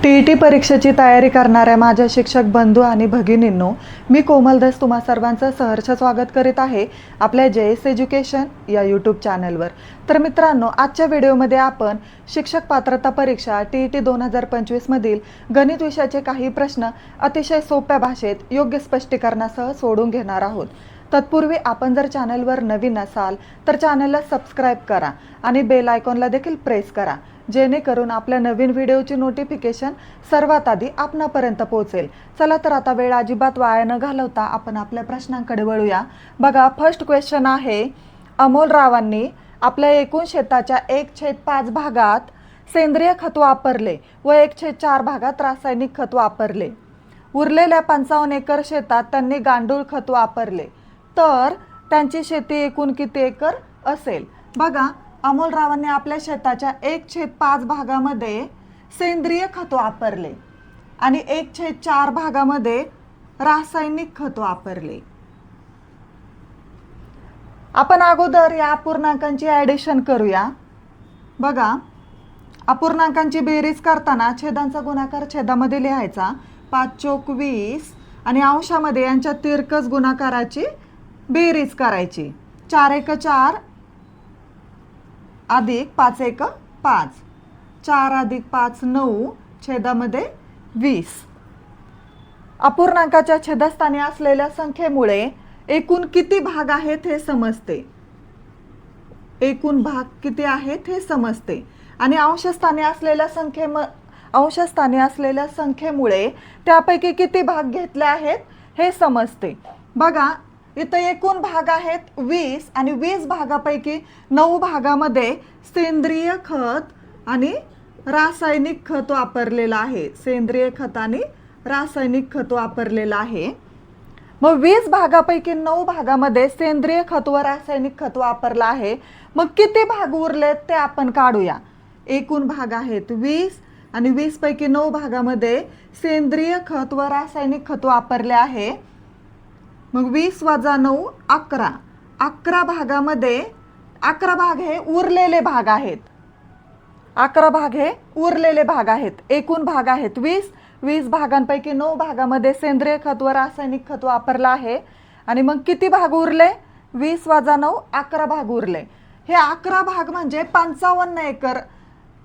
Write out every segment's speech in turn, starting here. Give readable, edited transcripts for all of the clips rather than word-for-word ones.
T परीक्षेची तयारी करणाऱ्या माझ्या शिक्षक बंधू आणि भगिनींनो, मी कोमल दस तुम्हा सर्वांचं सहर्ष स्वागत करीत आहे आपल्या JS एज्युकेशन या यूट्यूब चॅनलवर। तर मित्रांनो, आजच्या व्हिडिओमध्ये आपण शिक्षक पात्रता परीक्षा TET 2025 मधील गणित विषयाचे काही प्रश्न अतिशय सोप्या भाषेत योग्य स्पष्टीकरणासह सोडून घेणार आहोत। तत्पूर्वी आपण जर चॅनलवर नवीन असाल तर चॅनलला सबस्क्राइब करा आणि बेल आयकॉनला देखील प्रेस करा, जेणेकरून आपल्या नवीन व्हिडिओची नोटिफिकेशन सर्वात आधी आपणापर्यंत पोहोचेल। चला तर आता वेळ अजिबात वाया न घालवता आपण आपल्या प्रश्नांकडे वळूया। बघा, फर्स्ट क्वेश्चन आहे, अमोल रावांनी आपल्या एकूण शेताच्या 1/5 भागात सेंद्रिय खत वापरले व 1/4 भागात रासायनिक खत वापरले। उरलेल्या 55 एकर शेतात त्यांनी गांडूळ खत वापरले, तर त्यांची शेती एकूण किती एकर असेल? बघा, अमोल रावांनी आपल्या शेताच्या 1/5 भागामध्ये सेंद्रिय खत वापरले आणि 1/4 भागामध्ये रासायनिक खत वापरले। आपण अगोदर या अपूर्णांकांची ॲडिशन करूया। बघा, अपूर्णांकांची बेरीज करताना छेदांचा गुणाकार छेदामध्ये लिहायचा, 5 चोक 20 आणि अंशामध्ये यांच्या तिरकस गुणाकाराची बेरीज करायची। 4 एक 4 अधिक 5 एक 5, 4 अधिक 5 9, छेदामध्ये 20। अपूर्णांकाच्या छेदस्थानी असलेल्या संख्येमुळे एकूण किती भाग आहेत हे समजते। एकूण भाग किती आहेत हे समजते आणि अंशस्थानी असलेल्या संख्येमुळे त्यापैकी किती भाग घेतले आहेत हे समजते। बघा, इथं एकूण भाग आहेत 20 आणि 20 भागापैकी 9 भागामध्ये सेंद्रिय खत आणि रासायनिक खत वापरलेलं आहे। सेंद्रिय खत आणि रासायनिक खत वापरलेलं आहे। मग 20 भागापैकी 9 भागामध्ये सेंद्रिय खत व रासायनिक खत वापरलं आहे। मग किती भाग उरलेत ते आपण काढूया। एकूण भाग आहेत 20 आणि 20 पैकी 9 भागामध्ये सेंद्रिय खत व रासायनिक खत वापरले आहे। मग 20 वजा 9 11, 11 भागामध्ये 11 भाग हे उरलेले भाग आहेत। 11 भाग हे उरलेले भाग आहेत। एकूण भाग आहेत 20, 20 भागांपैकी 9 भागामध्ये सेंद्रिय खत व रासायनिक खत वापरलं आहे आणि मग किती भाग उरले? 20 वजा 9 11 भाग उरले। हे 11 भाग म्हणजे 55 एकर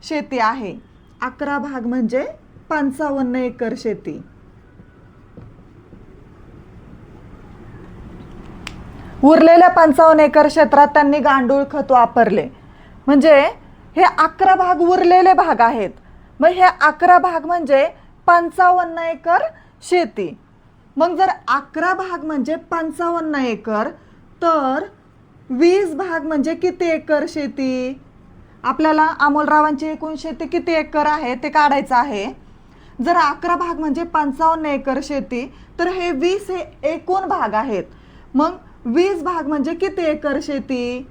शेती आहे। 11 भाग म्हणजे 55 एकर शेती। उरलेल्या 55 एकर क्षेत्रात त्यांनी गांडूळ खत वापरले, म्हणजे हे 11 भाग उरलेले भाग आहेत। मग हे 11 भाग म्हणजे 55 एकर शेती। मग जर 11 भाग म्हणजे 55 एकर, तर 20 भाग म्हणजे किती एकर शेती? आपल्याला अमोलरावांची एकूण शेती किती एकर आहे ते काढायचं आहे। जर 11 भाग म्हणजे 55 एकर शेती, तर हे 20 हे एकूण भाग आहेत। मग 20 भाग म्हणजे किती एकर शेती?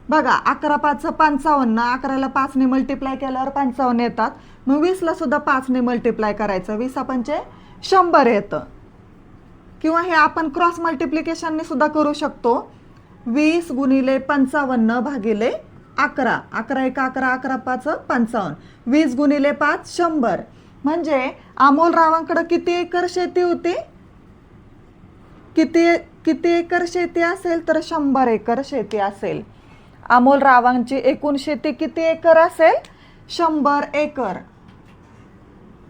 बघा, 11 5 55, 11ला 5 ने मल्टिप्लाय केल्यावर 55 येतात। मग 20ला सुद्धा 5 ने मल्टिप्लाय करायचं, 20 पंचे 100 येतं। किंवा हे आपण क्रॉस मल्टिप्लिकेशनने सुद्धा करू शकतो। 20 गुणिले 55 भागिले 11, 11 एक 11, 11 5 55, 20 गुणिले 5 100। म्हणजे अमोल रावांकडे किती एकर शेती होती? किती एकर शेती असेल? तर 100 एकर शेती असेल। अमोल रावांची एकूण शेती किती एकर असेल? 100 acre.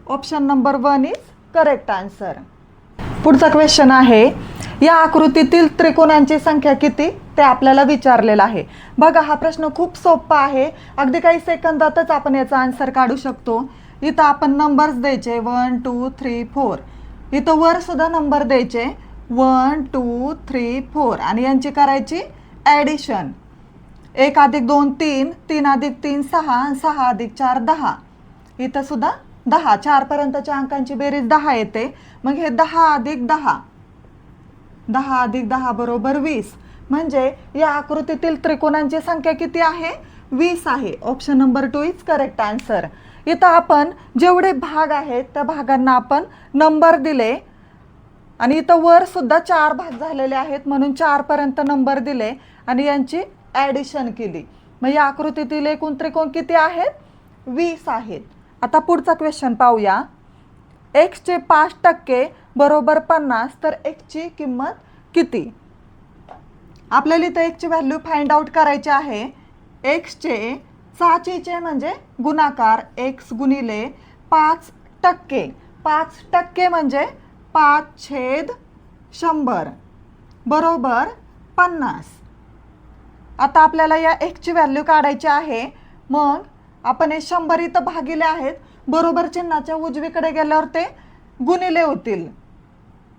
Option number 1 is correct answer. पुढचा क्वेश्चन आहे, या आकृतीतील त्रिकोणांची संख्या किती ते आपल्याला विचारलेलं आहे। बघा, हा प्रश्न खूप सोपा आहे, अगदी काही सेकंदातच आपण याचा आन्सर काढू शकतो। इथं आपण नंबर्स द्यायचे 1 2 3 4, इथं वर सुद्धा नंबर द्यायचे 1 2 3 4 आणि यांची करायची ॲडिशन। 1 अधिक 2 3, 3 अधिक 3 6, 6 अधिक 4 10, इथं सुद्धा 10, 4 पर्यंतच्या अंकांची बेरीज 10 येते। मग हे 10 अधिक 10, 10 अधिक 10 बरोबर 20। म्हणजे या आकृतीतील त्रिकोणांची संख्या किती आहे? 20 आहे। Option number 2 is correct answer. इथं आपण जेवढे भाग आहेत त्या भागांना आपण नंबर दिले आणि इथं वर सुद्धा 4 भाग झालेले आहेत, म्हणून 4 पर्यंत नंबर दिले आणि यांची ॲडिशन केली। मग या आकृतीतील एकूण त्रिकोण किती आहेत? 20 आहेत। आता पुढचा क्वेश्चन पाहूया। एक्सचे 5% बरोबर 50, तर एक्सची किंमत किती? आपल्याला इथं एक्सची व्हॅल्यू फाइंड आउट करायची आहे. एक्सचे साचीचे म्हणजे गुणाकार, एक्स गुणिले 5%. 5% म्हणजे 5/100 बरोबर 50. आता आपल्याला या एक्सची व्हॅल्यू काढायची आहे. मग आपण हे 100 इथं भागिले आहेत, बरोबर चिन्हाच्या उजवीकडे गेल्यावर ते गुणिले होतील.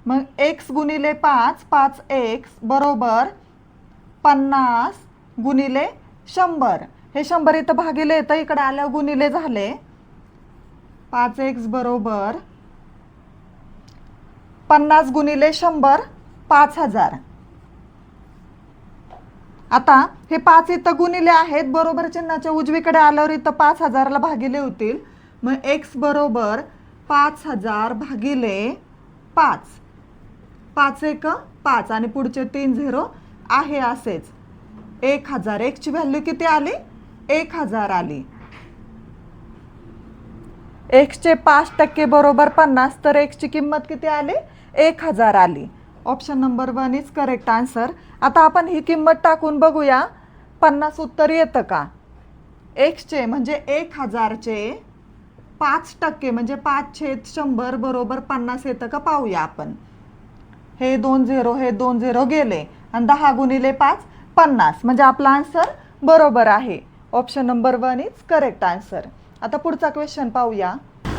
मग एक्स गुणिले 5, 5x बरोबर 50 गुणिले 100. हे 100 इथं भागिले येतं, इकडे आल्यावर गुणिले झाले. 5x बरोबर 50 गुणिले 100 5000. आता हे 5 इथं गुणिले आहेत, बरोबर चिन्हाच्या उजवीकडे आल्यावर इथं 5000ला भागिले होतील. मग x बरोबर 5000 भागिले 5. 5 1 5 आणि पुढचे 3 0 आहे असेच. 1000. एक्सची व्हॅल्यू किती आली? 1000 आली. एक्सचे 5% बरोबर 50, तर एक्सची किंमत किती आली? 1000 आली. Option number 1 is correct answer. आता आपण ही किंमत टाकून बघूया 50 उत्तर येतं का. एक्सचे म्हणजे 1000चे 5% म्हणजे 5/100 बरोबर 50 येतं का पाहूया आपण. हे 2 0 हे 2 0 गेले आणि 10 गुणिले 5 50, म्हणजे आपला आन्सर बरोबर आहे. Option number 1 is correct answer. आता पुढचा क्वेश्चन पाहूया.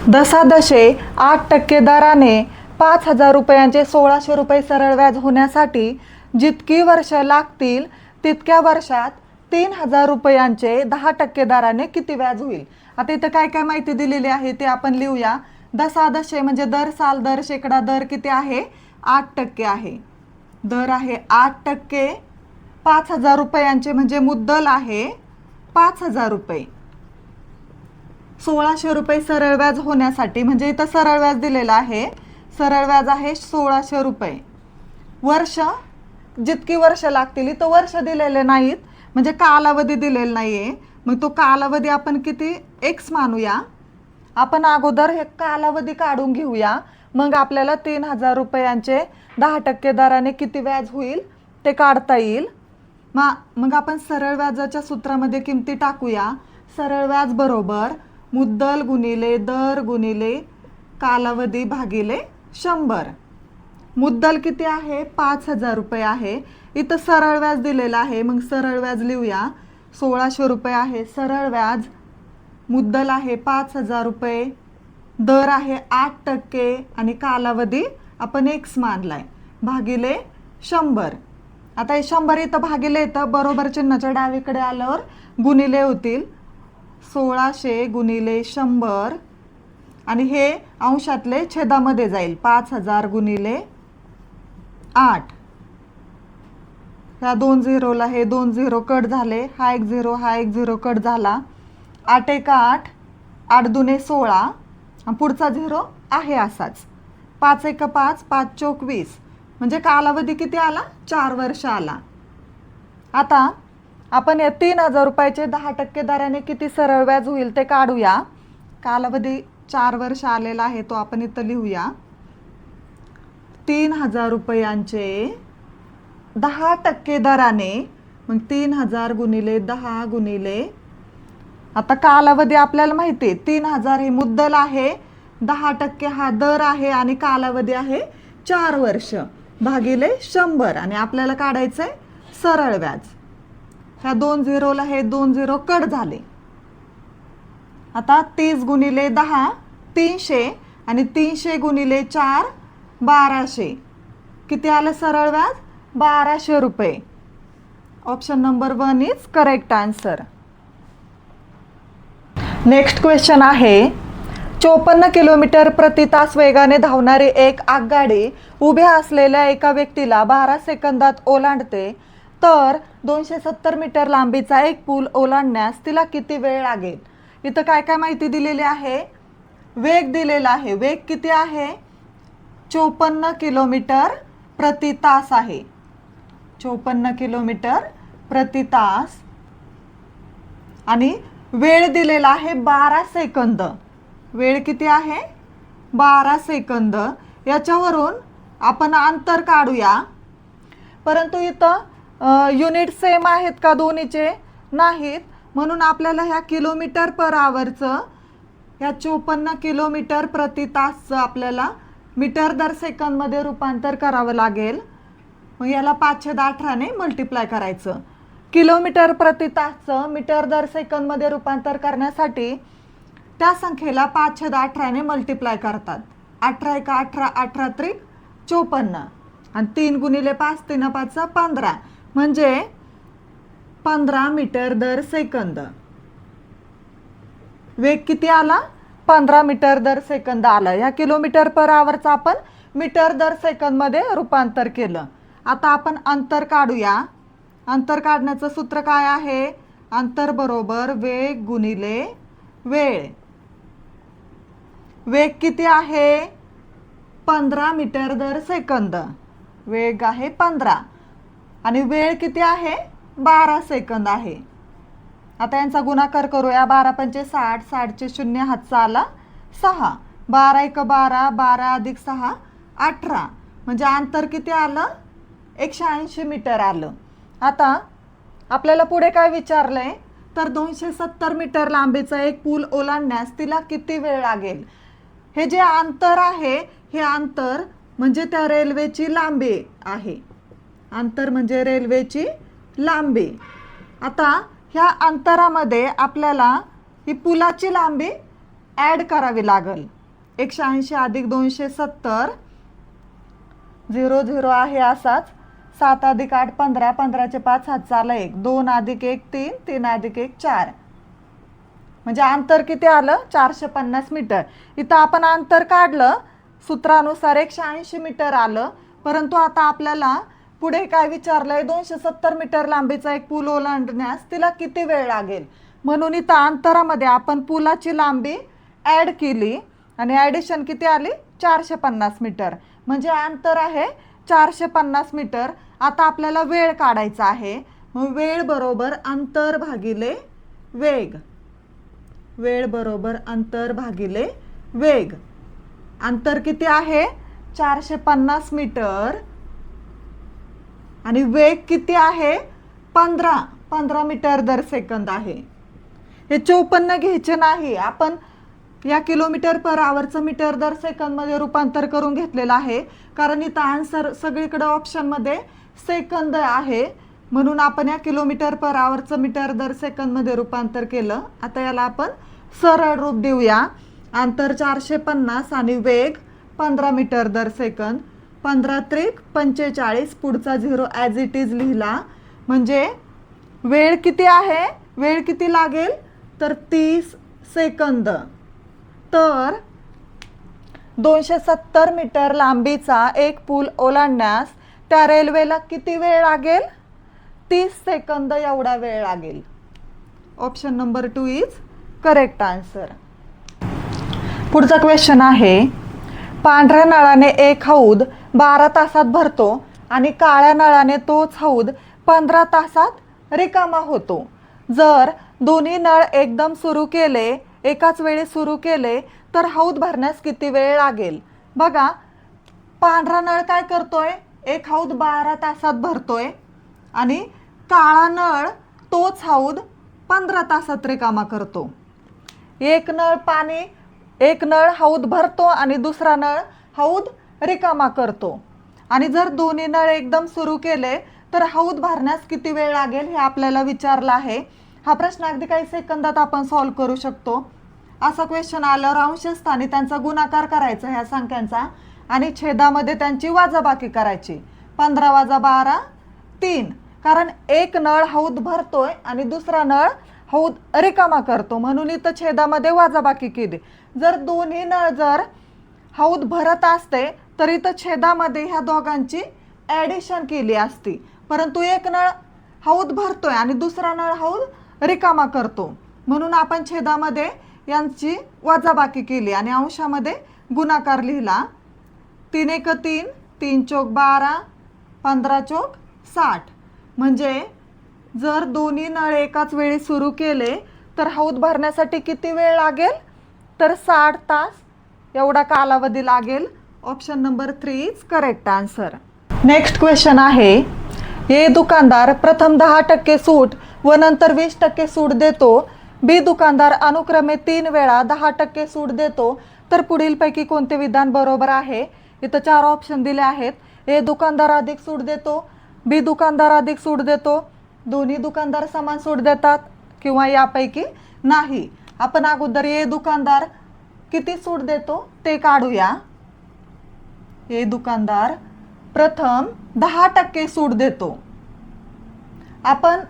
10.8% दराने 5000 रुपयांचे 1600 रुपये सरळ व्याज होण्यासाठी जितकी वर्ष लागतील तितक्या वर्षात 3000 रुपयांचे 10% दराने किती व्याज होईल? आता इथं काय काय माहिती दिलेली आहे ते आपण लिहूया. 10 म्हणजे दर साल, दर शेकडा, दर किती आहे? 8% आहे. दर आहे 8%. 5000 रुपयांचे म्हणजे मुद्दल आहे 5000 रुपये. 1600 रुपये सरळ व्याज होण्यासाठी म्हणजे इथं सरळ व्याज दिलेलं आहे. सरळ व्याज आहे 1600 रुपये. वर्ष, जितकी वर्ष लागतील, इथं वर्ष दिलेले नाहीत म्हणजे कालावधी दिलेला नाहीये. मग तो कालावधी आपण किती एक्स मानूया. आपण अगोदर हे कालावधी काढून घेऊया, मग आपल्याला 3000 रुपयांचे 10% दराने किती व्याज होईल ते काढता येईल. मग आपण सरळ व्याजाच्या सूत्रामध्ये किमती टाकूया. सरळ व्याज बरोबर मुद्दल गुणिले दर गुणिले कालावधी भागिले 100. मुद्दल किती आहे? 5000 रुपये आहे. इथं सरळ व्याज दिलेलं आहे, मग सरळ व्याज लिहूया. 1600 रुपये आहे सरळ व्याज. मुद्दल आहे 5000 रुपये. दर आहे 8% आणि कालावधी आपण एक्स मानलाय भागिले 100. आता हे 100 इथं भागिले येतं, बरोबर चिन्हाच्या डावीकडे आल्यावर गुणिले होतील. 1600 गुणिले 100 आणि हे अंशातले छेदामध्ये जाईल. 5000 गुणिले 8. ह्या 2 0ला हे 2 0 कट झाले. हा 1 0 हा 1 0 कट झाला. 8 1 8, 8 दुने 16 आणि पुढचा 0 आहे असाच. 5 1 5, 5 चौक 20 म्हणजे कालावधी किती आला? 4 वर्ष आला. आता आपण या 3000 रुपयाचे 10% दराने किती सरळ व्याज होईल ते काढूया. कालावधी 4 वर्ष आलेला आहे, तो आपण इथं लिहूया. 3000 रुपयांचे 10% दराने, मग 3000 गुणिले 10 गुणिले, आता कालावधी आपल्याला माहिती आहे 3000 हे मुद्दल आहे, 10% हा दर आहे आणि कालावधी आहे 4 वर्ष भागिले 100 आणि आपल्याला काढायचं आहे सरळ व्याज. ह्या 2 0ला हे 2 0 कट झाले. आता 30 गुणिले 10 300 आणि 300 गुणिले 4 1200. किती आलं सरळ व्याज? 1200 रुपये. Option number 1 is correct answer. Next question आहे. 54 किलोमीटर प्रति तास वेगाने धावणारी एक आगगाडी उभ्या असलेल्या एका व्यक्तीला 12 सेकंदात ओलांडते, तर 270 मीटर लांबीचा एक पूल ओलांडण्यास तिला किती वेळ लागेल? इथं काय काय माहिती दिलेली आहे? वेग दिलेला आहे. वेग किती आहे? 54 किलोमीटर प्रति तास आहे. 54 किलोमीटर प्रति तास आणि वेळ दिलेला आहे 12 सेकंद. वेळ किती आहे? 12 सेकंद. याच्यावरून आपण अंतर काढूया. परंतु इथं युनिट सेम आहेत का दोन्हीचे? नाहीत. म्हणून आपल्याला ह्या किलोमीटर पर आवरचं, ह्या 54 किलोमीटर प्रति तासचं आपल्याला मीटर दर सेकंदमध्ये रूपांतर करावं लागेल. मग याला 518ने मल्टिप्लाय करायचं. किलोमीटर प्रति तासचं मीटर दर सेकंदमध्ये रूपांतर करण्यासाठी त्या संख्येला 518ने मल्टिप्लाय करतात. 18 × 18, 18 × 3 54 आणि 3 × 5 3 5 15 म्हणजे 15 मीटर दर सेकंद. वेग किती आला? 15 मीटर दर सेकंद आला. ह्या किलोमीटर पर आवरचं आपण मीटर दर सेकंदमध्ये रूपांतर केलं. आता आपण अंतर काढूया. अंतर काढण्याचं सूत्र काय आहे? अंतर बरोबर वेग गुणिले वेळ. वेग किती आहे? 15 मीटर दर सेकंद. वेग आहे 15 आणि वेळ किती आहे? 12 सेकंद आहे. आता यांचा गुणाकार करूया. 12 × 5 = 60, 60 चे 0 हातचा आला 6, 12 × 1 = 12, 12 + 6 = 18 म्हणजे अंतर किती आलं? 180 मीटर आलं. आता आपल्याला पुढे काय विचारलंय तर 270 मीटर लांबीचा एक पूल ओलांडण्यास तिला किती वेळ लागेल? हे जे अंतर आहे हे अंतर म्हणजे त्या रेल्वेची लांबी आहे. अंतर म्हणजे रेल्वेची लांबी. आता ह्या अंतरामध्ये आपल्याला ही पुलाची लांबी ॲड करावी लागेल. 180 + 270 0 0 आहे असाच. 7 + 8 15, 15 चे 5 हातचा आला 1, 2 + 1 3, 3 + 1 4 म्हणजे अंतर किती आलं? 450 मीटर. इथं आपण अंतर काढलं सूत्रानुसार 180 मीटर आलं. परंतु आता आपल्याला पुढे काय विचारलंय? 270 मीटर लांबीचा एक पूल ओलांडण्यास तिला किती वेळ लागेल? म्हणून इथं अंतरामध्ये आपण पुलाची लांबी ॲड केली आणि ॲडिशन किती आली? 450 मीटर म्हणजे अंतर आहे 450 मीटर. आता आपल्याला वेळ काढायचा आहे. मग वेळ बरोबर अंतर भागिले वेग. वेळ बरोबर अंतर भागिले वेग. अंतर किती आहे? 450 मीटर आणि वेग किती आहे? 15 मीटर दर सेकंद आहे. हे 54 घ्यायचे नाही. आपण या किलोमीटर पर आवरचं मीटर दर सेकंदमध्ये रूपांतर करून घेतलेलं आहे. कारण इथं आन्सर सगळीकडे ऑप्शनमध्ये सेकंद आहे. म्हणून आपण या किलोमीटर पर आवरचं मीटर दर सेकंदमध्ये रूपांतर केलं. आता याला आपण सरळ रूप देऊया. अंतर 450 आणि वेग 15 मीटर दर सेकंद. 15 × 3 = 45 पुढचा 0 ॲज इट इज लिहिला. म्हणजे वेळ किती आहे? वेळ किती लागेल तर 30 सेकंद. तर 270 मीटर लांबीचा एक पूल ओलांडण्यास त्या रेल्वेला किती वेळ लागेल? 30 सेकंद एवढा वेळ लागेल. Option number 2 is correct answer. पुढचा क्वेश्चन आहे. पांढऱ्या नळाने एक हौद 12 तासात भरतो आणि काळ्या नळाने तोच हौद 15 तासात रिकामा होतो. जर दोन्ही नळ एकदम सुरू केले, एकाच वेळी सुरू केले तर हौद भरण्यास किती वेळ लागेल? बघा, पांढरा नळ काय करतोय? एक हौद 12 तासात भरतोय आणि काळा नळ तोच हौद 15 तासात रिकामा करतो. एक नळ हौद भरतो आणि दुसरा नळ हौद रिकामा करतो. आणि जर दोन्ही नळ एकदम सुरू केले तर हौद भरण्यास किती वेळ लागेल हे आपल्याला विचारलं आहे. हा प्रश्न अगदी काही सेकंदात आपण सॉल्व्ह करू शकतो. असा क्वेश्चन आल्यावर अंशस्थानी त्यांचा गुणाकार करायचा ह्या संख्यांचा आणि छेदामध्ये त्यांची वजाबाकी करायची. 15 + 12 3. कारण एक नळ हौद भरतोय आणि दुसरा नळ हौद रिकामा करतो म्हणून इथं छेदामध्ये वजाबाकी केली. जर दोन्ही नळ जर हौद भरत असते तर इथं छेदामध्ये ह्या दोघांची ॲडिशन केली असती. परंतु एक नळ हौद भरतोय आणि दुसरा नळ हौद रिकामा करतो म्हणून आपण छेदामध्ये यांची वजाबाकी केली आणि अंशामध्ये गुणाकार लिहिला. 3 × 1 = 3, 3 × 4 = 12, 15 × 4 = 60. म्हणजे जर दोन्ही नळ एकाच वेळी सुरू केले तर हौद भरण्यासाठी किती वेळ लागेल तर 60 तास एवढा कालावधी लागेल. Option number 3 is correct answer. Next question आहे, ए दुकानदार प्रथम 10% सूट व नंतर 20% सूट देतो. बी दुकानदार अनुक्रमे 3 वेळा 10% सूट देतो. तर पुढीलपैकी कोणते विधान बरोबर आहे? इथं 4 ऑप्शन दिले आहेत. ए दुकानदार अधिक सूट देतो, बी दुकानदार अधिक सूट देतो, दोन्ही दुकानदार समान सूट देतात, किंवा यापैकी नाही. आपण अगोदर ए दुकानदार किती सूट देतो ते काढूया. ए दुकानदार प्रथम 10% सूट देतो. आपण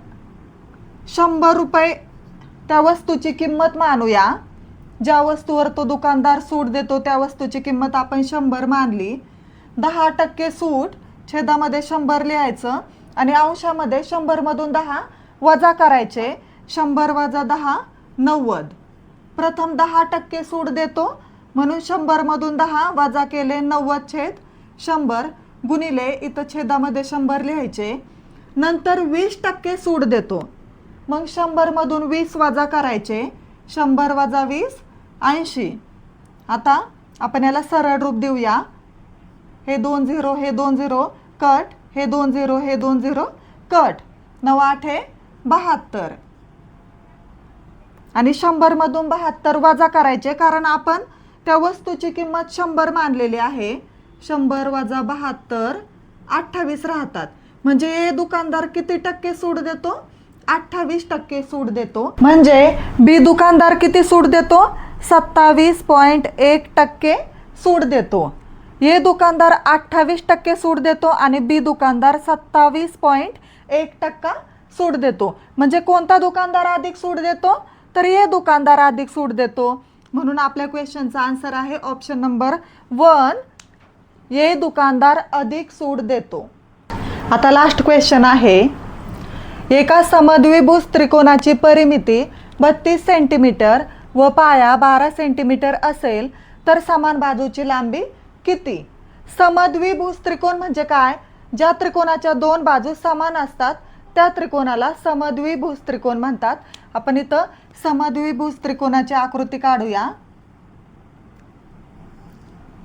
100 रुपये त्या वस्तूची किंमत मानूया. ज्या वस्तूवर तो दुकानदार सूट देतो त्या वस्तूची किंमत आपण 100 मानली. 10% सूट छेदामध्ये 100 लिहायचं आणि अंशामध्ये 100 मधून 10 वजा करायचे. 100 वजा 10 90. प्रथम 10% सूट देतो म्हणून 100 मधून 10 वजा केले 90/100 गुणिले इथं छेदामध्ये 100 लिहायचे. नंतर 20% सूट देतो, मग 100 मधून 20 वजा करायचे. 100 वजा 20 80. आता आपण याला सरळ रूप देऊया. हे 2 0 हे 2 0 कट, हे 2 0 हे 2 0 कट. 9 8 हे 72 आणि 100 मधून 72 वजा करायचे, कारण आपण त्या वस्तूची किंमत 100 मानलेली आहे. 100 वजा 72 28 राहतात. म्हणजे ए दुकानदार किती टक्के सूट देतो? 28% सूट देतो. म्हणजे बी दुकानदार किती सूट देतो? 27.1% सूट देतो. ए दुकानदार 28% सूट देतो आणि बी दुकानदार 27.1% सूट देतो. म्हणजे कोणता दुकानदार अधिक सूट देतो? तर ए दुकानदार अधिक सूट देतो. म्हणून आपल्या क्वेश्चनचा आन्सर आहे ऑप्शन नंबर 1, ए दुकानदार अधिक सूट देतो. आता लास्ट क्वेश्चन आहे, एका समद्विभुज त्रिकोणाची परिमिती 32 सेंटीमीटर व पाया 12 सेंटीमीटर असेल तर समान बाजूची लांबी किती? समद्विभुज त्रिकोण म्हणजे काय? ज्या त्रिकोणाच्या 2 बाजू समान असतात त्या त्रिकोणाला समद्विभुज त्रिकोण म्हणतात. आपण इथं समद्विभुज त्रिकोणाची आकृती काढूया.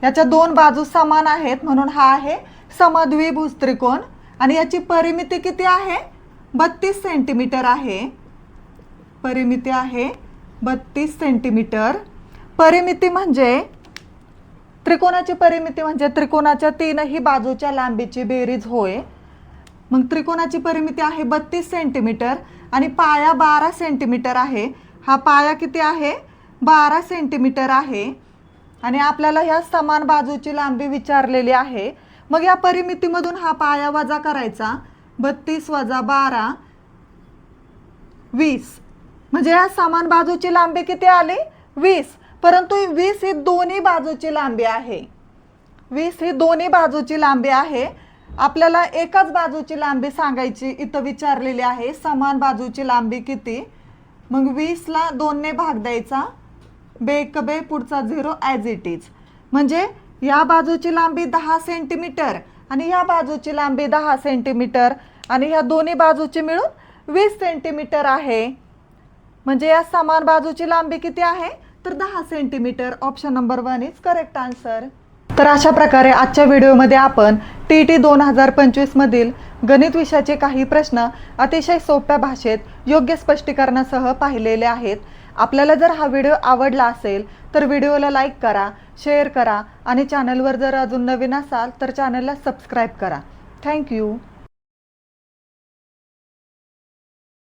याच्या 2 बाजू समान आहेत म्हणून हा आहे समद्विभुज त्रिकोण. आणि याची परिमिती किती आहे? 32 सेंटीमीटर आहे. परिमिती आहे 32 सेंटीमीटर. परिमिती म्हणजे त्रिकोणाची परिमिती म्हणजे त्रिकोणाच्या 3ही बाजूच्या लांबीची बेरीज होय. मग त्रिकोणाची परिमिती आहे 32 सेंटीमीटर आणि पाया 12 सेंटीमीटर आहे. हा पाया किती आहे? 12 सेंटीमीटर आहे. आणि आपल्याला ह्या समान बाजूची लांबी विचारलेली आहे. मग या परिमितीमधून हा पाया वजा करायचा. 32 वजा 12 20. म्हणजे या समान बाजूची लांबी किती आली? 20. परंतु 20 ही दोन्ही बाजूची लांबी आहे. 20 ही दोन्ही बाजूची लांबी आहे. आपल्याला एकाच बाजूची लांबी सांगायची इथं विचारलेली आहे. समान बाजूची लांबी किती? मग 20 ला 2 ने भाग द्यायचा. बेक बे पुढचा 0 ॲज इट इज. म्हणजे या बाजूची लांबी 10 सेंटीमीटर आणि या बाजूची लांबी 10 सेंटीमीटर आणि ह्या दोन्ही बाजूची मिळून 20 सेंटीमीटर आहे. म्हणजे या समान बाजूची लांबी किती आहे? तर 10 centimetre. Option number 1 is correct answer. तर अशा प्रकारे आजच्या व्हिडिओमध्ये आपण TET 2025 मधील गणित विषयाचे काही प्रश्न अतिशय सोप्या भाषेत योग्य स्पष्टीकरणासह पाहिलेले आहेत. आपल्याला जर हा व्हिडिओ आवडला असेल तर व्हिडिओला लाईक करा, शेअर करा आणि चॅनलवर जर अजून नवीन असाल तर चॅनलला सबस्क्राईब करा. थँक्यू.